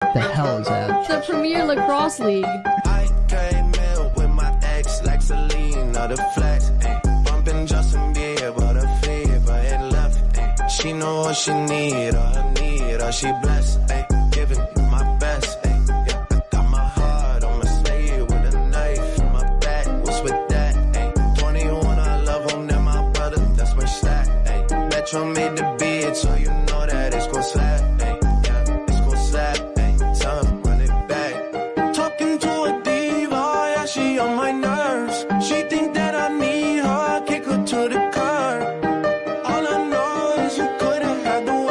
The hell is that? The Premier Lacrosse League. I came in with my ex like Selena, the flex, bumping Justin Bieber, the fever and left, she know what she need, or she blessed, giving my best, yeah, I got my heart on my sleeve with a knife in my back, what's with that, 21, I love him, they're my brother, that's my stack, Metro made the beat, so you know that it's gon' slap, yeah, it's gon' slap, time, run it back, talking to a diva, yeah, she on my nerves, she think that I need her, kick her to the curb, all I know is you could've had the world,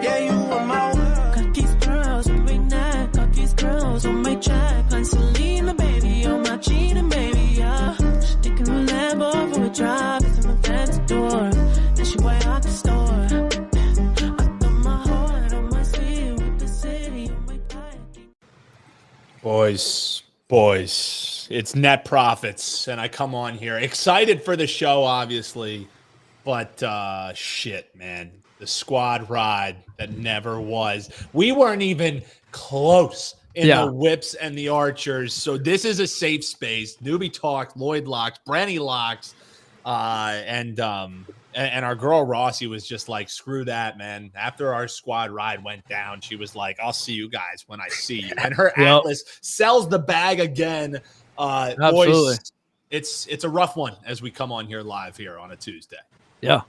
yeah, you were my world. Got these girls on my neck, got these girls on my track, like Selena, baby, on my cheating, baby, yeah. She thinking a Lambo for a drive, it's in my fancy door, then she way out the store. I got my heart on my sleeve with the city on my back. Boys, it's Net Profits, and I come on here excited for the show, obviously, but shit, man, the squad ride that never was. We weren't even close in the Whips and the Archers, so this is a safe space. Newbie Talks, Lloyd Locks, Brenny Locks, and our girl Rossi was just like, screw that, man. After our squad ride went down, she was like, I'll see you guys when I see you. And her Atlas sells the bag again. Absolutely. Boys, it's a rough one as we come on here live here on a Tuesday. Yeah.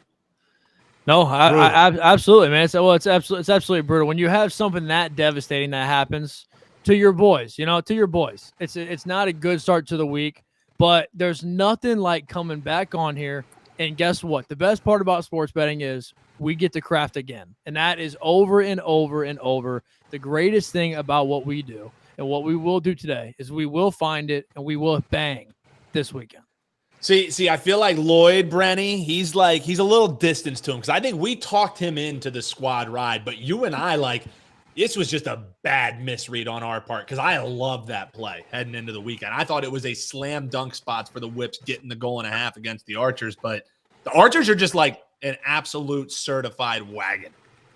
No, I absolutely, man. It's absolutely brutal when you have something that devastating that happens to your boys. It's not a good start to the week, but there's nothing like coming back on here. And guess what? The best part about sports betting is we get to craft again. And that is over and over and over. The greatest thing about what we do and what we will do today is we will find it and we will bang this weekend. See, I feel like Lloyd Brenny, he's a little distance to him because I think we talked him into the squad ride, but you and I, this was just a bad misread on our part because I love that play heading into the weekend. I thought it was a slam dunk spot for the Whips getting the goal and a half against the Archers, but the Archers are just like an absolute certified wagon.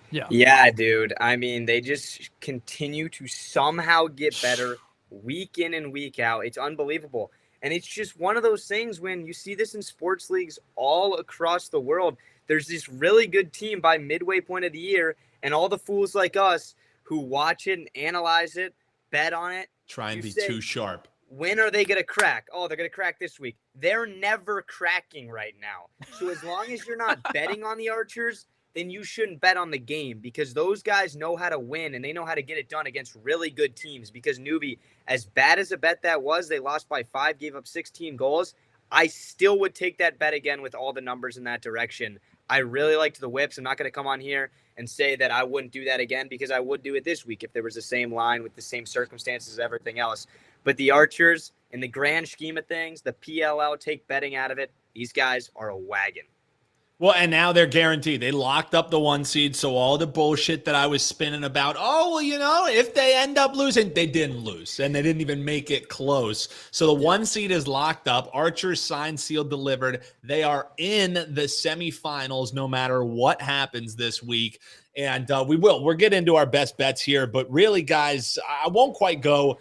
Yeah, dude. I mean, they just continue to somehow get better week in and week out. It's unbelievable. And it's just one of those things when you see this in sports leagues all across the world. There's this really good team by midway point of the year, and all the fools like us who watch it and analyze it, bet on it. Try and be too sharp. When are they going to crack? Oh, they're going to crack this week. They're never cracking right now. So as long as you're not betting on the Archers, then you shouldn't bet on the game because those guys know how to win and they know how to get it done against really good teams. Because Newbie, as bad as a bet that was, they lost by 5, gave up 16 goals. I still would take that bet again with all the numbers in that direction. I really liked the Whips. I'm not going to come on here and say that I wouldn't do that again because I would do it this week if there was the same line with the same circumstances as everything else. But the Archers, in the grand scheme of things, the PLL, take betting out of it. These guys are a wagon. Well, and now they're guaranteed. They locked up the 1 seed, so all the bullshit that I was spinning about, if they end up losing, they didn't lose, and they didn't even make it close. So the 1 seed is locked up. Archers signed, sealed, delivered. They are in the semifinals no matter what happens this week. And we'll get into our best bets here. But really, guys, I won't quite go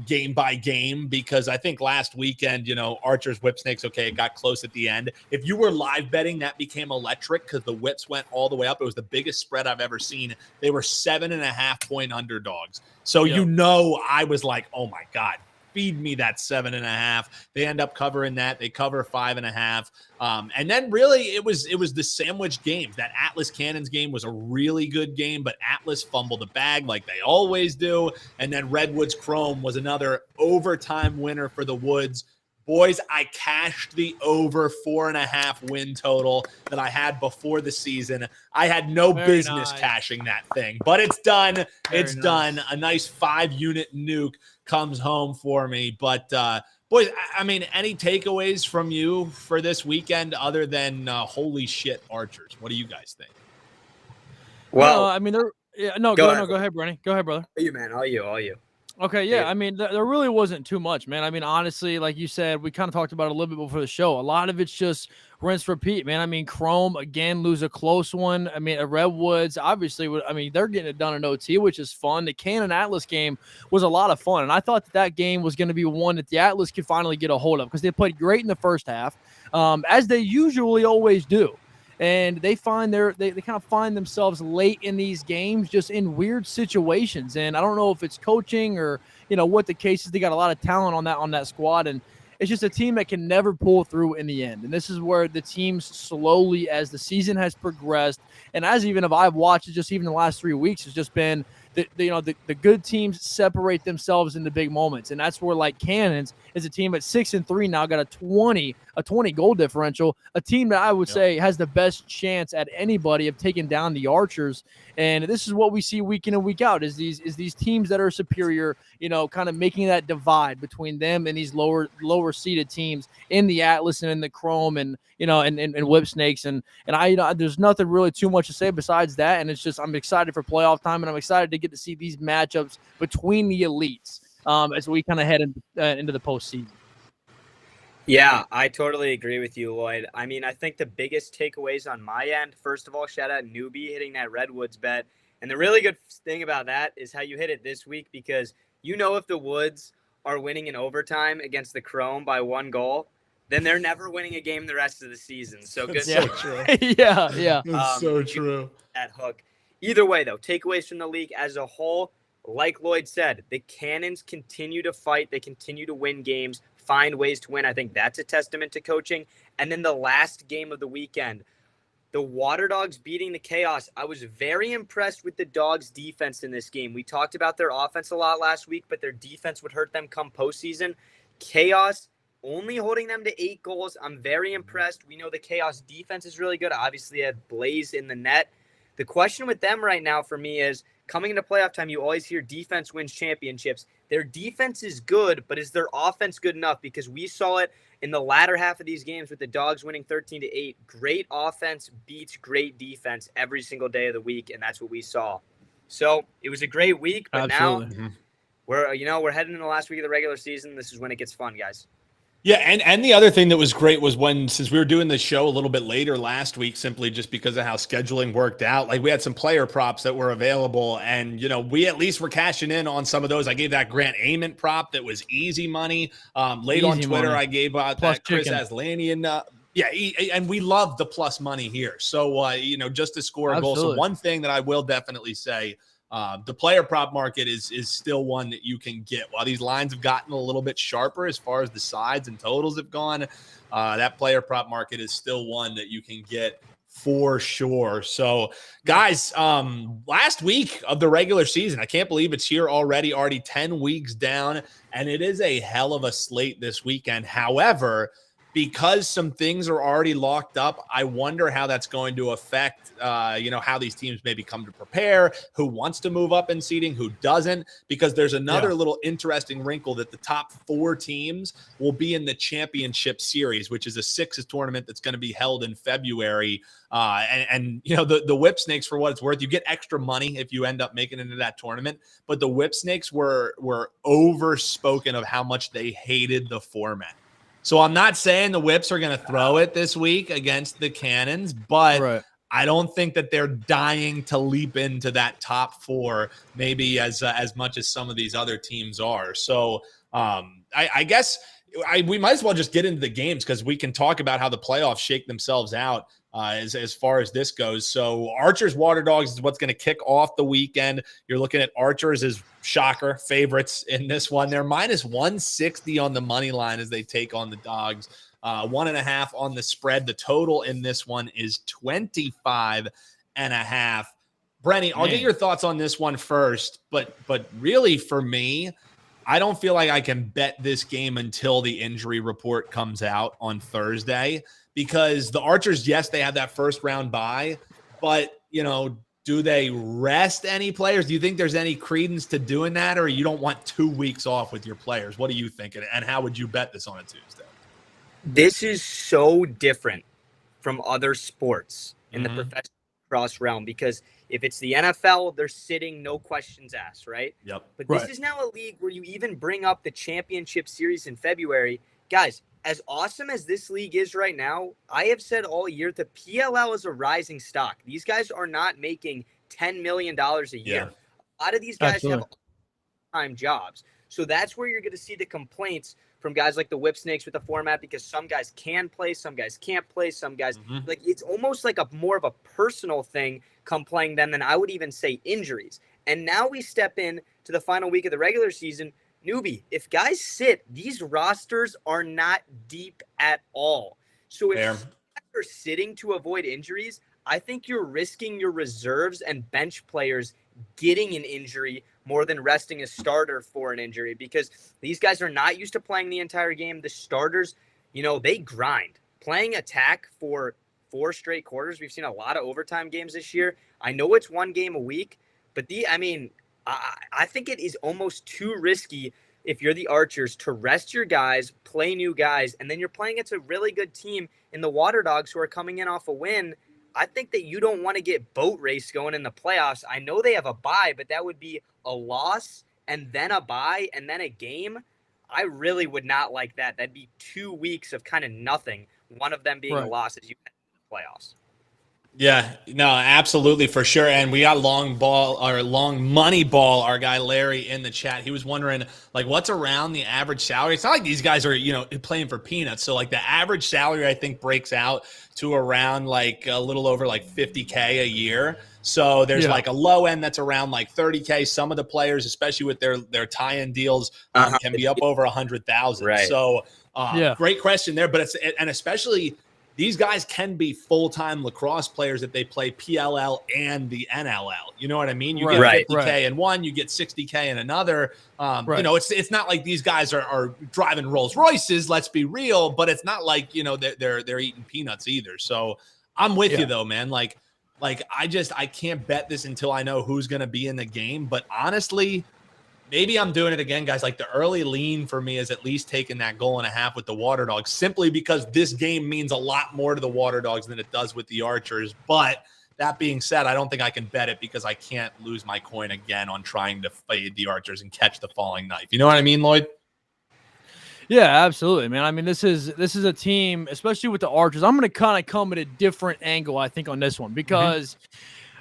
game by game because I think last weekend, Archers, Whip Snakes, okay, it got close at the end. If you were live betting, that became electric because the Whips went all the way up. It was the biggest spread I've ever seen. They were 7.5-point underdogs. So, I was like, oh, my God. Feed me that 7.5. They end up covering that. They cover 5.5. And then really it was the sandwich games. That Atlas Cannons game was a really good game, but Atlas fumbled the bag like they always do. And then Redwoods Chrome was another overtime winner for the Woods. Boys, I cashed the over 4.5 win total that I had before the season. I had no business cashing that thing, but it's done. It's done. A nice 5-unit nuke comes home for me. But, boys, I mean, any takeaways from you for this weekend other than holy shit Archers? What do you guys think? Well, I mean, go ahead, Brenny. Go ahead, brother. You, man. All you. Okay, yeah. I mean, there really wasn't too much, man. I mean, honestly, like you said, we kind of talked about it a little bit before the show. A lot of it's just rinse, repeat, man. I mean, Chrome, again, lose a close one. I mean, Redwoods, obviously, I mean, they're getting it done in OT, which is fun. The Cannon Atlas game was a lot of fun, and I thought that game was going to be one that the Atlas could finally get a hold of because they played great in the first half, as they usually always do. And they find they kind of find themselves late in these games just in weird situations. And I don't know if it's coaching or, what the case is. They got a lot of talent on that squad. And it's just a team that can never pull through in the end. And this is where the teams slowly, as the season has progressed, and as even if I've watched it just even the last 3 weeks, it's just been the good teams separate themselves in the big moments. And that's where, like, Cannons is a team at 6-3 now, got a 20 goal differential, a team that I would say has the best chance at anybody of taking down the Archers. And this is what we see week in and week out is these teams that are superior, kind of making that divide between them and these lower seeded teams in the Atlas and in the Chrome and Whip Snakes. And there's nothing really too much to say besides that. And it's just, I'm excited for playoff time, and I'm excited to get to see these matchups between the elites as we kind of head into the postseason. Yeah, I totally agree with you, Lloyd. I mean, I think the biggest takeaways on my end, first of all, shout out Newbie hitting that Redwoods bet. And the really good thing about that is how you hit it this week, because if the Woods are winning in overtime against the Chrome by 1 goal, then they're never winning a game the rest of the season. So good. So true. yeah. That's so true. That hook. Either way, though, takeaways from the league as a whole, like Lloyd said, the Cannons continue to fight. They continue to win games, find ways to win. I think that's a testament to coaching. And then the last game of the weekend, the Water Dogs beating the Chaos. I was very impressed with the Dogs' defense in this game. We talked about their offense a lot last week, but their defense would hurt them come postseason. Chaos only holding them to 8 goals. I'm very impressed. We know the Chaos defense is really good. Obviously, they have Blaze in the net. The question with them right now for me is, coming into playoff time, you always hear defense wins championships. Their defense is good, but is their offense good enough? Because we saw it in the latter half of these games with the Dogs winning 13-8. Great offense beats great defense every single day of the week, and that's what we saw. So it was a great week, but Absolutely. now we're heading into the last week of the regular season. This is when it gets fun, guys. Yeah, and the other thing that was great was since we were doing the show a little bit later last week, simply just because of how scheduling worked out, like we had some player props that were available, and we at least were cashing in on some of those. I gave that Grant Ament prop that was easy money. Late Easy on Twitter, money. I gave out Plus that Chris chicken. Aslanian. And we love the plus money here. So just to score a goal. So Absolutely. one thing that I will definitely say. The player prop market is still one that you can get. While these lines have gotten a little bit sharper as far as the sides and totals have gone, that player prop market is still one that you can get for sure. So, guys, last week of the regular season, I can't believe it's here already 10 weeks down, and it is a hell of a slate this weekend. However, because some things are already locked up, I wonder how that's going to affect, how these teams maybe come to prepare, who wants to move up in seeding, who doesn't, because there's another little interesting wrinkle that the top 4 teams will be in the championship series, which is a 6s tournament that's going to be held in February. The Whip Snakes, for what it's worth, you get extra money if you end up making it into that tournament. But the Whip Snakes were overspoken of how much they hated the format. So I'm not saying the Whips are going to throw it this week against the Cannons, but I don't think that they're dying to leap into that top 4, maybe as much as some of these other teams are. So I guess we might as well just get into the games, because we can talk about how the playoffs shake themselves out as far as this goes. So Archers Water Dogs is what's going to kick off the weekend. You're looking at Archers as shocker favorites in this one. They're minus 160 on the money line as they take on the Dogs. 1.5 on the spread. The total in this one is 25.5. Brenny, I'll get your thoughts on this one first, but really for me, I don't feel like I can bet this game until the injury report comes out on Thursday, because the Archers, yes, they have that first round bye, but do they rest any players? Do you think there's any credence to doing that, or you don't want 2 weeks off with your players? What do you think? And how would you bet this on a Tuesday? This is so different from other sports in the professional lacrosse realm, because if it's the NFL, they're sitting, no questions asked, right? Yep. But this is now a league where you even bring up the championship series in February. Guys, as awesome as this league is right now, I have said all year the PLL is a rising stock. These guys are not making $10 million a year. Yeah. A lot of these guys Absolutely. have time jobs. So that's where you're going to see the complaints from guys like the Whip Snakes with the format, because some guys can play, some guys can't play, some guys like it's almost like a more of a personal thing come playing them than I would even say injuries. And now we step in to the final week of the regular season. Newbie, if guys sit, these rosters are not deep at all. So if you're sitting to avoid injuries, I think you're risking your reserves and bench players getting an injury more than resting a starter for an injury, because these guys are not used to playing the entire game. The starters, they grind. Playing attack for 4 straight quarters. We've seen a lot of overtime games this year. I know it's 1 game a week, but I think it is almost too risky if you're the Archers to rest your guys, play new guys, and then you're playing against a really good team in the Water Dogs who are coming in off a win. I think that you don't want to get boat race going in the playoffs. I know they have a bye, but that would be a loss and then a bye and then a game. I really would not like that. That'd be 2 weeks of kind of nothing, one of them being a loss as you head to the playoffs. Yeah, no, absolutely, for sure. And we got long money ball, our guy Larry in the chat. He was wondering, what's around the average salary? It's not like these guys are, playing for peanuts. So the average salary, I think, breaks out to around a little over $50K a year. So there's a low end that's around $30K. Some of the players, especially with their tie-in deals, can be up over 100,000. Right. So great question there. But especially these guys can be full-time lacrosse players if they play PLL and the NLL. You know what I mean? You get 50K in one, you get 60K in another. It's not like these guys are driving Rolls Royces, let's be real, but it's not like, they're eating peanuts either. So I'm with you though, man. I can't bet this until I know who's going to be in the game. But honestly, maybe I'm doing it again, guys. The early lean for me is at least taking that 1.5 with the Water Dogs, simply because this game means a lot more to the Water Dogs than it does with the Archers. But that being said, I don't think I can bet it because I can't lose my coin again on trying to fade the Archers and catch the falling knife. You know what I mean, Lloyd? Yeah, absolutely, man. This is a team, especially with the Archers. I'm going to kind of come at a different angle, I think, on this one, because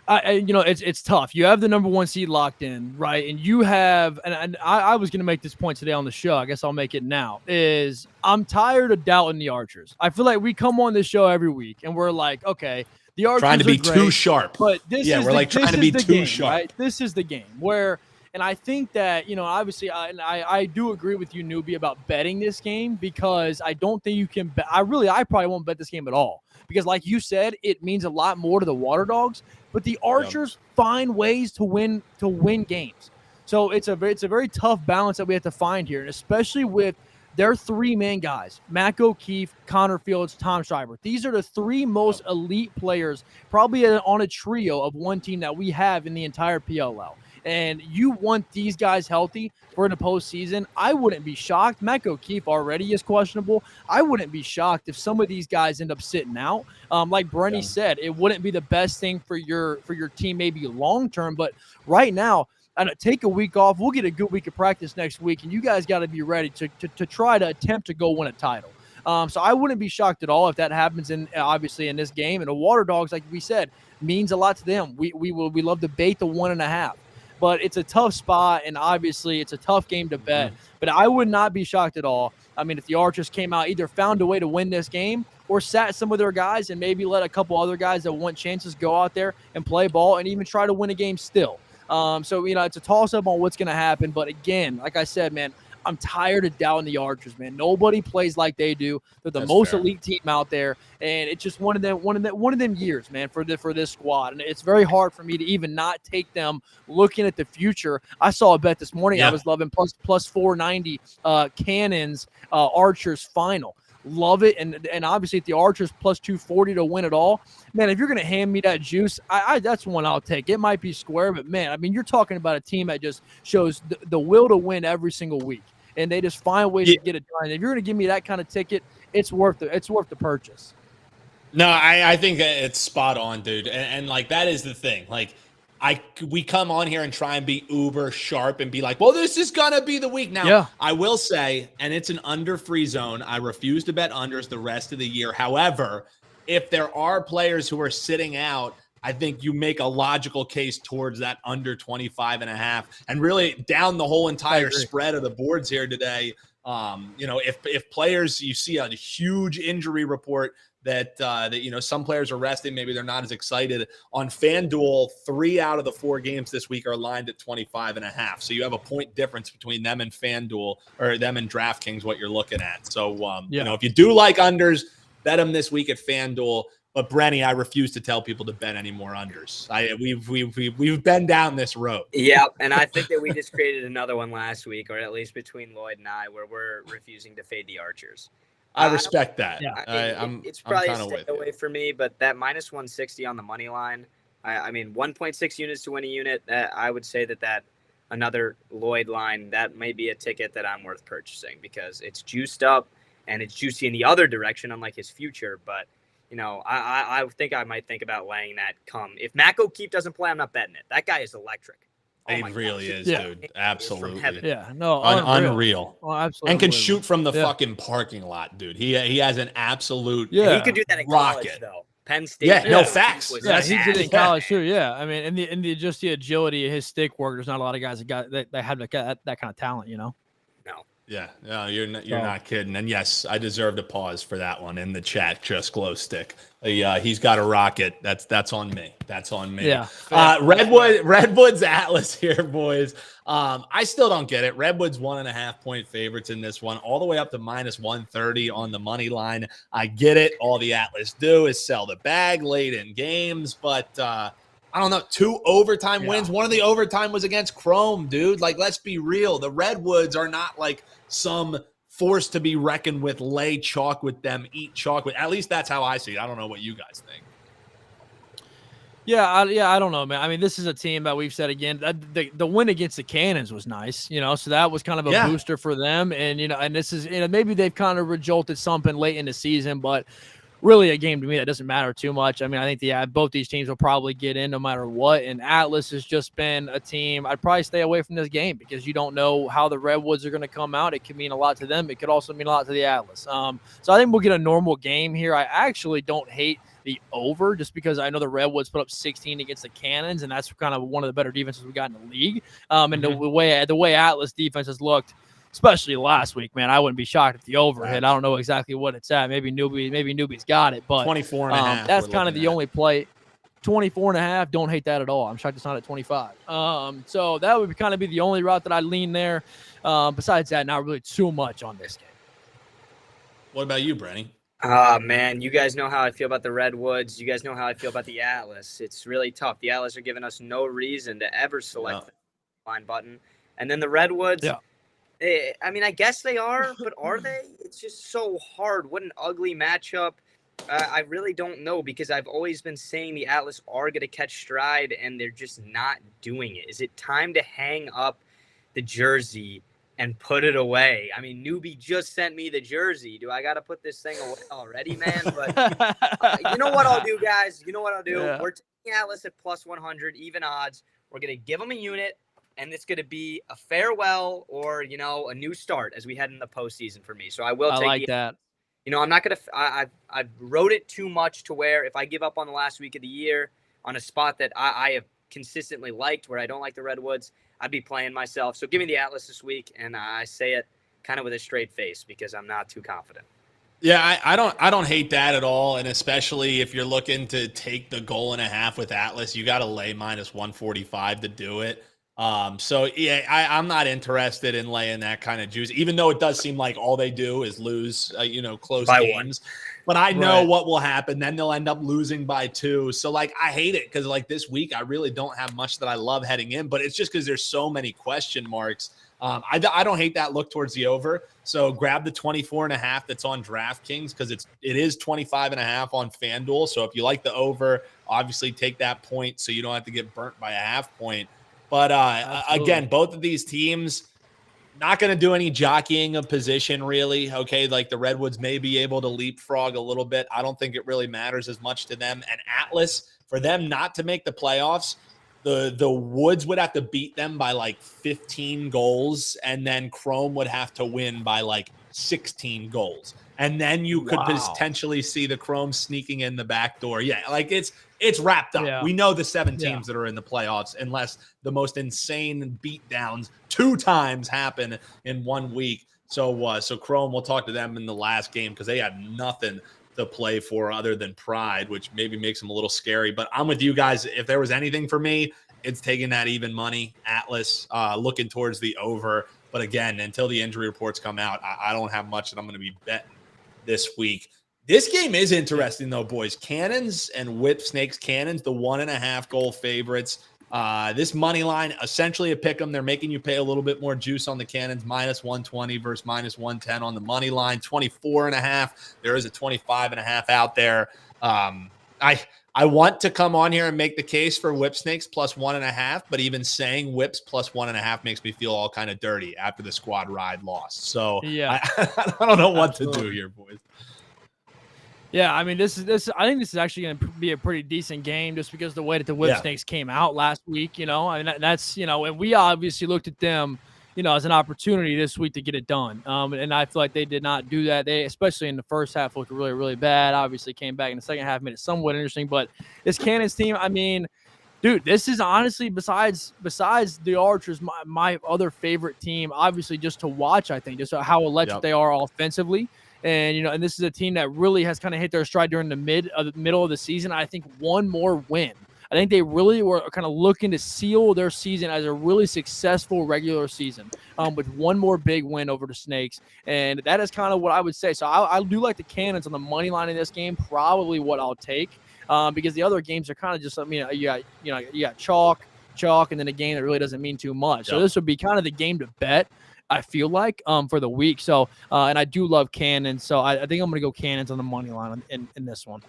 it's tough. You have the number 1 seed locked in, right? And you have, and I was going to make this point today on the show. I guess I'll make it now. Is I'm tired of doubting the Archers. I feel like we come on this show every week and we're like, okay, the Archers trying to be great, too sharp, but this is we're trying to be too game, sharp. Right? This is the game where. And I think that, obviously, I do agree with you, Newbie, about betting this game, because I don't think you can bet. I probably won't bet this game at all, because like you said, it means a lot more to the Water Dogs, but the Archers find ways to win games. So it's a very tough balance that we have to find here, and especially with their 3-man guys, Mac O'Keefe, Connor Fields, Tom Schreiber. These are the 3 most elite players, probably on a trio of one team that we have in the entire PLL. And you want these guys healthy for the postseason. I wouldn't be shocked. Mac O'Keefe already is questionable. I wouldn't be shocked if some of these guys end up sitting out. Like Brenny said, it wouldn't be the best thing for your team maybe long term. But right now, take a week off. We'll get a good week of practice next week, and you guys got to be ready to try to attempt to go win a title. So I wouldn't be shocked at all if that happens obviously in this game. And the Water Dogs, like we said, means a lot to them. We love to bait the 1.5. But it's a tough spot, and obviously it's a tough game to bet. But I would not be shocked at all. If the Archers came out, either found a way to win this game or sat some of their guys and maybe let a couple other guys that want chances go out there and play ball and even try to win a game still. So it's a toss-up on what's going to happen. But again, like I said, man, I'm tired of doubting the Archers, man. Nobody plays like they do. They're the most elite team out there, and it's just one of them years, man, for this squad. And it's very hard for me to even not take them looking at the future. I saw a bet this morning. I was loving plus 490 Cannons Archers final. Love it, and obviously at the Archers plus 240 to win it all. Man, if you're gonna hand me that juice, I that's one I'll take. It might be square, but man, you're talking about a team that just shows the will to win every single week, and they just find ways to get it done. If you're gonna give me that kind of ticket, it's worth the purchase. No, I think it's spot on, dude. And like, that is the thing. Like, we come on here and try and be uber sharp and be like, well, this is going to be the week. Now, Yeah. I will say, and it's an under free zone. I refuse to bet unders the rest of the year. However, if there are players who are sitting out, I think you make a logical case towards that under 25.5 and really down the whole entire spread of the boards here today. If players, you see a huge injury report that some players are resting, maybe they're not as excited. On FanDuel, 3 out of the 4 games this week are lined at 25.5. So you have a point difference between them and FanDuel, or them and DraftKings, what you're looking at. So if you do like unders, bet them this week at FanDuel. But Brenny, I refuse to tell people to bet any more unders. We've been down this road. Yeah, and I think that we just created another one last week, or at least between Lloyd and I, where we're refusing to fade the Archers. I respect that. Yeah. It's probably a stay away for me, but that minus 160 on the money line, I mean, 1.6 units to win a unit, I would say that another Lloyd line, that may be a ticket that I'm worth purchasing because it's juiced up and it's juicy in the other direction, unlike his future. But, I think I might think about laying that come. If Matt O'Keefe doesn't play, I'm not betting it. That guy is electric. He really is, dude. Absolutely. Yeah, no, unreal. Oh, absolutely. And can shoot from the fucking parking lot, dude. He has an absolute He could do that in college, rocket. though. Penn State. Yeah, no facts. Yeah, he did it in college too. Yeah, I mean, in the just the agility of his stick work, there's not a lot of guys that have that kind of talent, No. Yeah, no, you're not kidding. And yes, I deserve to pause for that one in the chat. Just glow stick. He's got a rocket. That's on me. That's on me. Yeah. Redwood's Atlas here, boys. I still don't get it. Redwood's 1.5 point favorites in this one, all the way up to minus 130 on the money line. I get it. All the Atlas do is sell the bag late in games, but I don't know, 2 overtime wins. One of the overtime was against Chrome, dude. Like, let's be real. The Redwoods are not like some force to be reckoned with. Lay chalk with them, eat chalk with. At least that's how I see it. I don't know what you guys think. Yeah, I don't know, man. I mean, this is a team that we've said again. The win against the Cannons was nice, so that was kind of a booster for them. And and this is maybe they've kind of rejolted something late in the season, but really a game to me that doesn't matter too much. I mean, I think both these teams will probably get in no matter what. And Atlas has just been a team. I'd probably stay away from this game because you don't know how the Redwoods are going to come out. It could mean a lot to them. It could also mean a lot to the Atlas. So I think we'll get a normal game here. I actually don't hate the over just because I know the Redwoods put up 16 against the Cannons, and that's kind of one of the better defenses we got in the league. And the way Atlas defense has looked, especially last week, man, I wouldn't be shocked if the over hit. I don't know exactly what it's at. Maybe newbie's got it, but 24.5. That's kind of the only play. 24.5. Don't hate that at all. I'm shocked it's not at 25. So that would kind of be the only route that I lean there. Besides that, not really too much on this game. What about you, Brenny? Man, you guys know how I feel about the Redwoods. You guys know how I feel about the Atlas. It's really tough. The Atlas are giving us no reason to ever select the line button. And then the Redwoods, I mean, I guess they are, but are they? It's just so hard. What an ugly matchup. I really don't know because I've always been saying the Atlas are going to catch stride, and they're just not doing it. Is it time to hang up the jersey and put it away? I mean, Newbie just sent me the jersey. Do I got to put this thing away already, man? But you know what I'll do, guys? You know what I'll do? Yeah. We're taking Atlas at plus 100, even odds. We're going to give them a unit, and it's going to be a farewell or, a new start as we head in the postseason for me. So I will take that. I'm not going to – I've wrote it too much to where if I give up on the last week of the year on a spot that I have consistently liked where I don't like the Redwoods, I'd be playing myself. So give me the Atlas this week, and I say it kind of with a straight face because I'm not too confident. Yeah, I don't hate that at all, and especially if you're looking to take the goal and a half with Atlas, you got to lay minus 145 to do it. So yeah, I'm not interested in laying that kind of juice, even though it does seem like all they do is lose, close by games. 1. But I know what will happen. Then they'll end up losing by 2. So I hate it because this week I really don't have much that I love heading in, but it's just because there's so many question marks. I don't hate that look towards the over. So grab the 24.5 that's on DraftKings because it is 25.5 on FanDuel. So if you like the over, obviously take that point so you don't have to get burnt by a half point. But again, both of these teams, Not going to do any jockeying of position, really. Okay, like the Redwoods may be able to leapfrog a little bit. I don't think it really matters as much to them. And Atlas, for them not to make the playoffs, the Woods would have to beat them by like 15 goals, and then Chrome would have to win by like 16 goals. And then you could potentially see the Chrome sneaking in the back door. Yeah, like it's wrapped up. Yeah. We know the 7 teams that are in the playoffs, unless the most insane beatdowns 2 times happen in 1 week. So Chrome, we'll talk to them in the last game because they had nothing to play for other than pride, which maybe makes them a little scary. But I'm with you guys. If there was anything for me, it's taking that even money. Atlas looking towards the over. But again, until the injury reports come out, I don't have much that I'm going to be betting this week. This game is interesting, though, boys. Cannons and Whip Snakes. Cannons, the 1.5 goal favorites. This money line, essentially a pick 'em. They're making you pay a little bit more juice on the Cannons, -120 versus -110 on the money line, 24.5. There is a 25.5 out there. I want to come on here and make the case for Whip Snakes +1.5, but even saying Whips +1.5 makes me feel all kind of dirty after the squad ride lost. So yeah, I don't know what to do here, boys. Yeah, I mean, this. I think this is actually going to be a pretty decent game, just because the way that the Whip Snakes came out last week. You know, I mean, that's and we obviously looked at them, as an opportunity this week to get it done. And I feel like they did not do that. They, especially in the first half, looked really, really bad. Obviously, came back in the second half, made it somewhat interesting. But this Cannons team, I mean, dude, this is honestly, besides the Archers, my other favorite team. Obviously, just to watch, I think, just how electric they are offensively. And, and this is a team that really has kind of hit their stride during the middle of the season. I think one more win. I think they really were kind of looking to seal their season as a really successful regular season with one more big win over the Snakes. And that is kind of what I would say. So I do like the Cannons on the money line in this game, probably what I'll take, because the other games are kind of just, you got chalk, and then a game that really doesn't mean too much. So this would be kind of the game to bet, I feel like, for the week. So, and I do love Cannons. So I think I'm going to go Cannons on the money line in this one.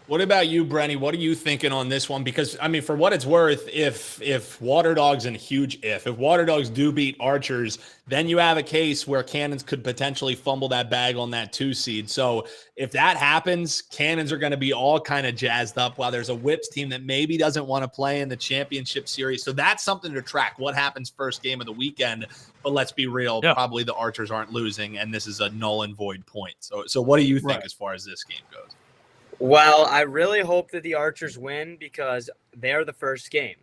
What about you, Brenny? What are you thinking on this one? Because, I mean, for what it's worth, if Water Dogs, and huge if Water Dogs do beat Archers, then you have a case where Cannons could potentially fumble that bag on that 2 seed. So if that happens, Cannons are going to be all kind of jazzed up, while there's a Whips team that maybe doesn't want to play in the championship series. So that's something to track. What happens first game of the weekend? But let's be real, probably the Archers aren't losing, and this is a null and void point. So what do you think as far as this game goes? Well, I really hope that the Archers win because they're the first game.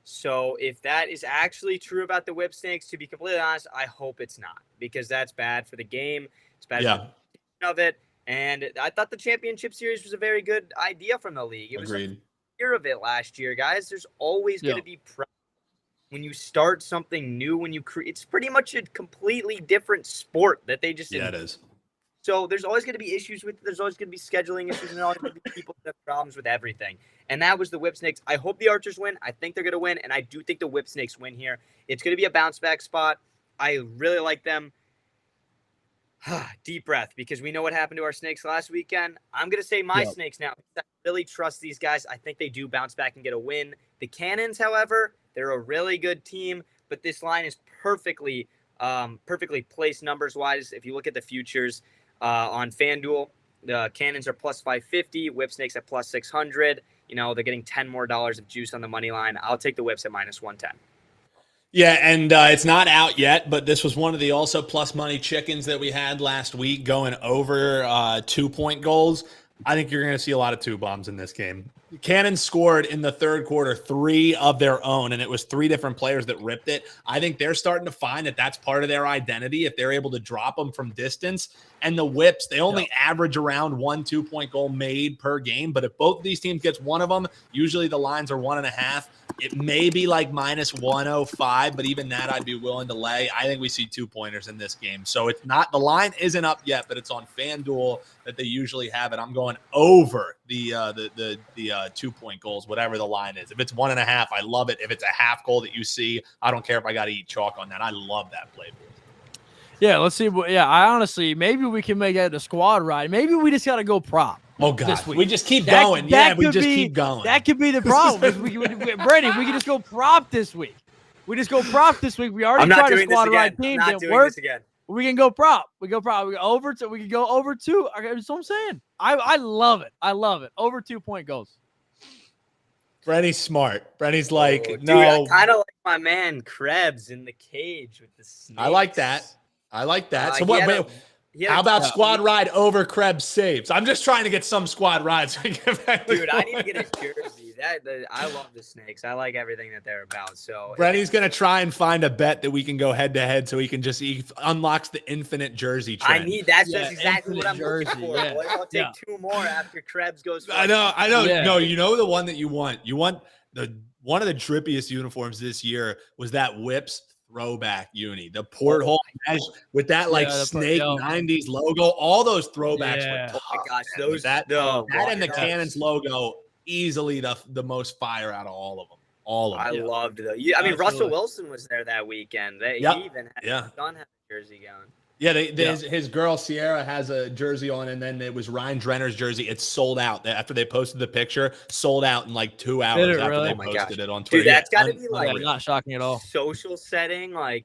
So if that is actually true about the Whip Snakes, to be completely honest, I hope it's not, because that's bad for the game. It's bad for the of it. And I thought the championship series was a very good idea from the league. It was a year of it last year, guys. There's always going to be pressure when you start something new. When you create, it's pretty much a completely different sport that they just it is. So there's always going to be issues with it. There's always going to be scheduling issues, and there's always going to be people that have problems with everything. And that was the Whip Snakes. I hope the Archers win. I think they're going to win, and I do think the Whip Snakes win here. It's going to be a bounce-back spot. I really like them. Deep breath, because we know what happened to our Snakes last weekend. I'm going to say my Snakes now. I really trust these guys. I think they do bounce back and get a win. The Cannons, however, they're a really good team, but this line is perfectly placed numbers-wise. If you look at the futures, on FanDuel, the Cannons are +550, Whip Snakes at +600. They're getting $10 more of juice on the money line. I'll take the Whips at -110. Yeah, and it's not out yet, but this was one of the also plus money chickens that we had last week, going over 2-point goals. I think you're going to see a lot of 2 bombs in this game. Cannons scored in the third quarter 3 of their own, and it was 3 different players that ripped it. I think they're starting to find that that's part of their identity if they're able to drop them from distance. And the Whips, they only average around 1 2-point goal made per game. But if both of these teams gets one of them, usually the lines are 1.5. It may be like -105, but even that I'd be willing to lay. I think we see 2-pointers in this game. So it's not, the line isn't up yet, but it's on FanDuel that they usually have it. I'm going over the 2-point goals, whatever the line is. If it's 1.5, I love it. If it's a half goal that you see, I don't care if I got to eat chalk on that. I love that play. Yeah, let's see. Yeah, I honestly, maybe we can make that a squad ride. Maybe we just got to go prop. Oh, God. We just keep going. Yeah, we just keep going. That could be the problem. Brady, we can just go prop this week. We just go prop this week. We already I'm not tried a doing this squad again. ride I'm team. not Didn't doing work. this again. We can go prop. We can go over 2. Okay, that's what I'm saying. I love it. I love it. Over 2 point goals. Brenny's smart. Brenny's like, Dude, no. I kind of like my man Krebs in the cage with the snakes. I like that. So He had wait, he had how about a- squad ride over Krebs saves? I'm just trying to get some squad rides. Dude, I need to get his jersey. I love the snakes. I like everything that they're about. So Brenny's gonna try and find a bet that we can go head to head, so he unlocks the infinite jersey trend. that's exactly what I'm jersey, looking for. yeah. Boys. I'll take 2 more after Krebs goes. I know. Yeah. No, you know the one that you want. You want one of the drippiest uniforms this year was that Whips throwback uni, the porthole mesh with that snake 90s logo. All those throwbacks were tough. Oh my gosh, that and the Cannons logo, easily the most fire out of all of them. I loved those. I mean, Russell Wilson was there that weekend. He even had Don had a jersey going. Yeah, his girl Sierra has a jersey on, and then it was Ryan Drenner's jersey. It's sold out after they posted the picture. Sold out in like 2 hours after they posted it on Twitter. Dude, that's got to be not shocking at all. Social setting, like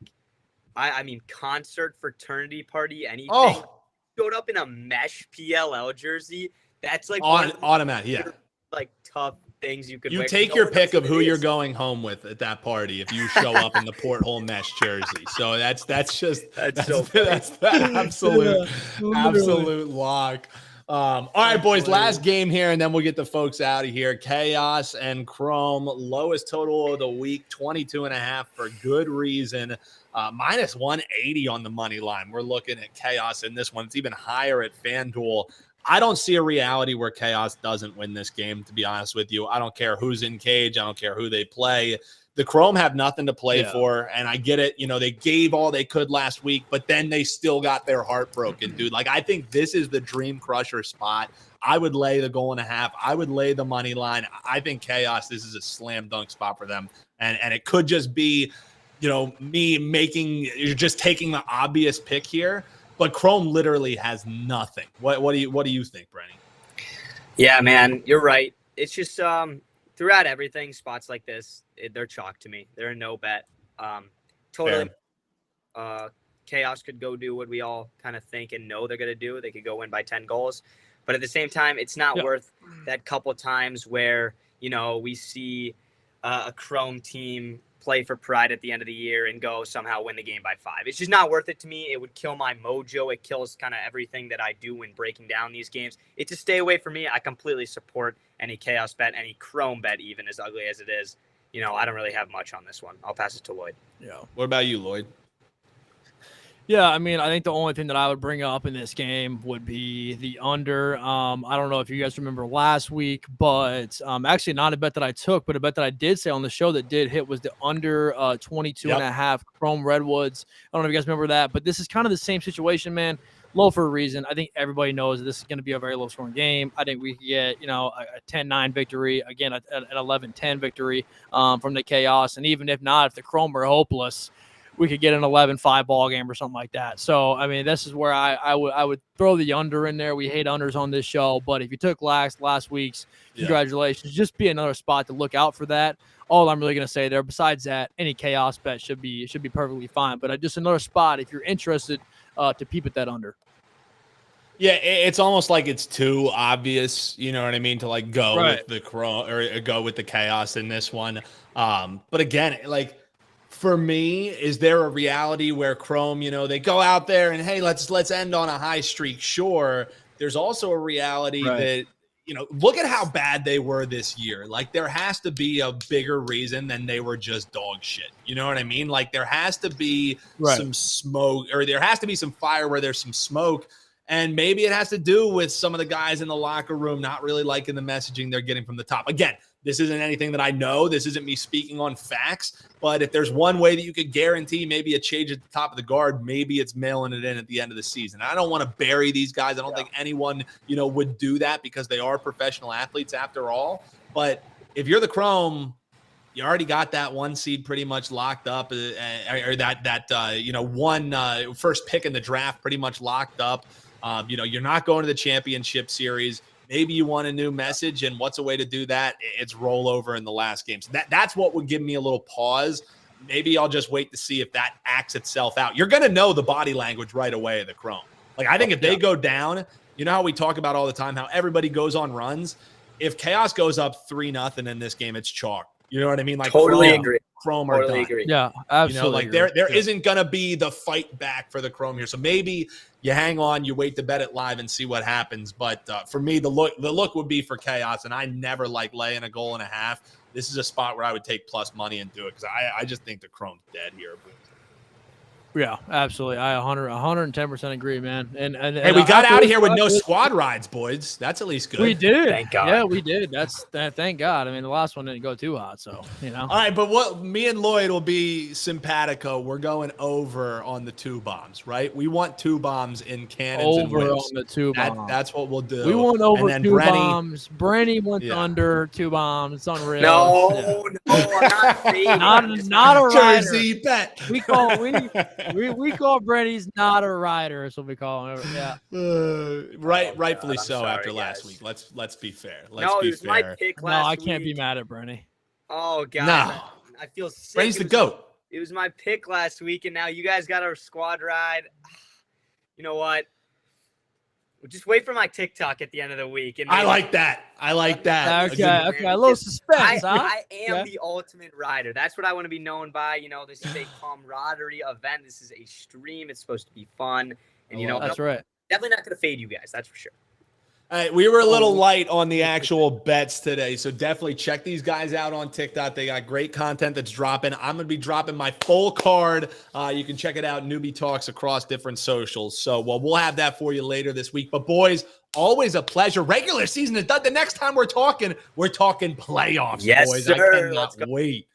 I mean, concert, fraternity party, anything. Showed up in a mesh PLL jersey. That's like automatic. Yeah, like tough things you could. You take your pick of who you're going home with at that party if you show up in the porthole mesh jersey. So that's the absolute lock. All right, boys, last game here, and then we'll get the folks out of here. Chaos and Chrome, lowest total of the week, 22.5 for good reason. Minus 180 on the money line. We're looking at Chaos in this one. It's even higher at FanDuel. I don't see a reality where Chaos doesn't win this game, to be honest with you. I don't care who's in cage. I don't care who they play. The Chrome have nothing to play for, and I get it. You know, they gave all they could last week, but then they still got their heart broken, dude. Like, I think this is the dream crusher spot. I would lay the 1.5. I would lay the money line. I think Chaos, this is a slam dunk spot for them, and it could just be, you're just taking the obvious pick here. But Chrome literally has nothing. What do you think, Brenny? Yeah, man, you're right. It's just throughout everything, spots like this, they're chalk to me. They're a no bet. Totally. Chaos could go do what we all kind of think and know they're going to do. They could go win by 10 goals. But at the same time, it's not worth that couple times where, we see a Chrome team play for pride at the end of the year and go somehow win the game by 5. It's just not worth it to me. It would kill my mojo. It kills kind of everything that I do when breaking down these games. It's a stay away from me. I completely support any Chaos bet, any Chrome bet, even as ugly as it is. I don't really have much on this one. I'll pass it to Lloyd. Yeah. What about you, Lloyd? Yeah, I mean, I think the only thing that I would bring up in this game would be the under. I don't know if you guys remember last week, but actually not a bet that I took, but a bet that I did say on the show that did hit was the under 22.5 Chrome Redwoods. I don't know if you guys remember that, but this is kind of the same situation, man. Low for a reason. I think everybody knows this is going to be a very low-scoring game. I think we could get, a 10-9 victory, again, an 11-10 victory from the Chaos. And even if not, if the Chrome are hopeless, we could get an 11-5 ball game or something like that. So, I mean, this is where I would throw the under in there. We hate unders on this show, but if you took last week's, congratulations. Just be another spot to look out for that. All I'm really going to say there, besides that, any Chaos bet should be perfectly fine. But just another spot if you're interested to peep at that under. Yeah, it's almost like it's too obvious, you know what I mean, to go with the Chrome or go with the Chaos in this one. But again, for me, is there a reality where Chrome, they go out there and, hey, let's end on a high streak? Sure. There's also a reality that, look at how bad they were this year. There has to be a bigger reason than they were just dog shit. You know what I mean? There has to be some smoke, or there has to be some fire where there's some smoke. And maybe it has to do with some of the guys in the locker room not really liking the messaging they're getting from the top. Again, this isn't anything that I know. This isn't me speaking on facts. But if there's one way that you could guarantee maybe a change at the top of the guard, maybe it's mailing it in at the end of the season. I don't want to bury these guys. I don't think anyone, would do that because they are professional athletes after all. But if you're the Chrome, you already got that 1 seed pretty much locked up, or that first pick in the draft pretty much locked up. You're not going to the championship series. Maybe you want a new message, and what's a way to do that? It's rollover in the last game. So that's what would give me a little pause. maybe I'll just wait to see if that acts itself out. You're going to know the body language right away of the Chrome. Like, I think if they go down, you know how we talk about all the time, how everybody goes on runs. If Chaos goes up 3-0 in this game, it's chalk. You know what I mean? Like, totally agree. Chrome are done. Agree. Yeah, absolutely. You know, like there isn't going to be the fight back for the Chrome here. So maybe you hang on, you wait to bet it live and see what happens. But for me, the look would be for Chaos, and I never like laying a goal and a half. This is a spot where I would take plus money and do it because I just think the Chrome's dead here. Yeah, absolutely. I 110% agree, man. And hey, we got out of here with no squad rides, boys. That's at least good. We did. Thank God. Yeah, we did. Thank God. I mean, the last one didn't go too hot, so you know. All right, but what me and Lloyd will be simpatico. We're going over on the 2 bombs, right? We want 2 bombs in cannons and over whips. on the 2 bombs. That's what we'll do. We went over and 2 bombs. Brenny went under 2 bombs. It's unreal. No, I'm not a rider. Jersey bet. We call Brenny's not a rider. That's what we call him. Yeah. Rightfully so. sorry, after last guys. week, let's be fair. It Let's be was fair. my pick last No, I can't week. be mad at Brenny. Oh God, No. I feel sick. Brenny's the GOAT. It was my pick last week, and now you guys got our squad ride. You know what? We'll just wait for my TikTok at the end of the week. And I like that. Okay, a little suspense, huh? I am the ultimate rider. That's what I want to be known by. You know, this is a camaraderie event. This is a stream. It's supposed to be fun. And, you know, That's right. definitely not going to fade you guys. That's for sure. All right, we were a little light on the actual bets today, so definitely check these guys out on TikTok. They got great content that's dropping. I'm going to be dropping my full card. You can check it out, Newbie Talks, across different socials. So, we'll have that for you later this week. But, boys, always a pleasure. Regular season is done. The next time we're talking playoffs, Yes, boys. sir. I cannot wait.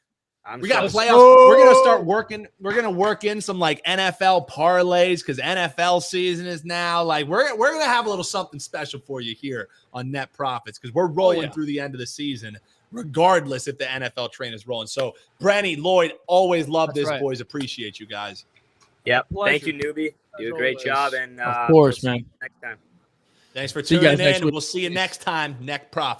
We so got playoffs. stoked. We're gonna start working. We're gonna work in some like NFL parlays because NFL season is now. Like we're gonna have a little something special for you here on Net Profits because we're rolling through the end of the season, regardless if the NFL train is rolling. So, Brenny, Lloyd, always love this, boys. Appreciate you guys. Yep. Pleasure. Thank you, Newbie. Do a great job. And of course, we'll man. Next time. Thanks for See you tuning guys next in. week. We'll see you next time. Net Profits.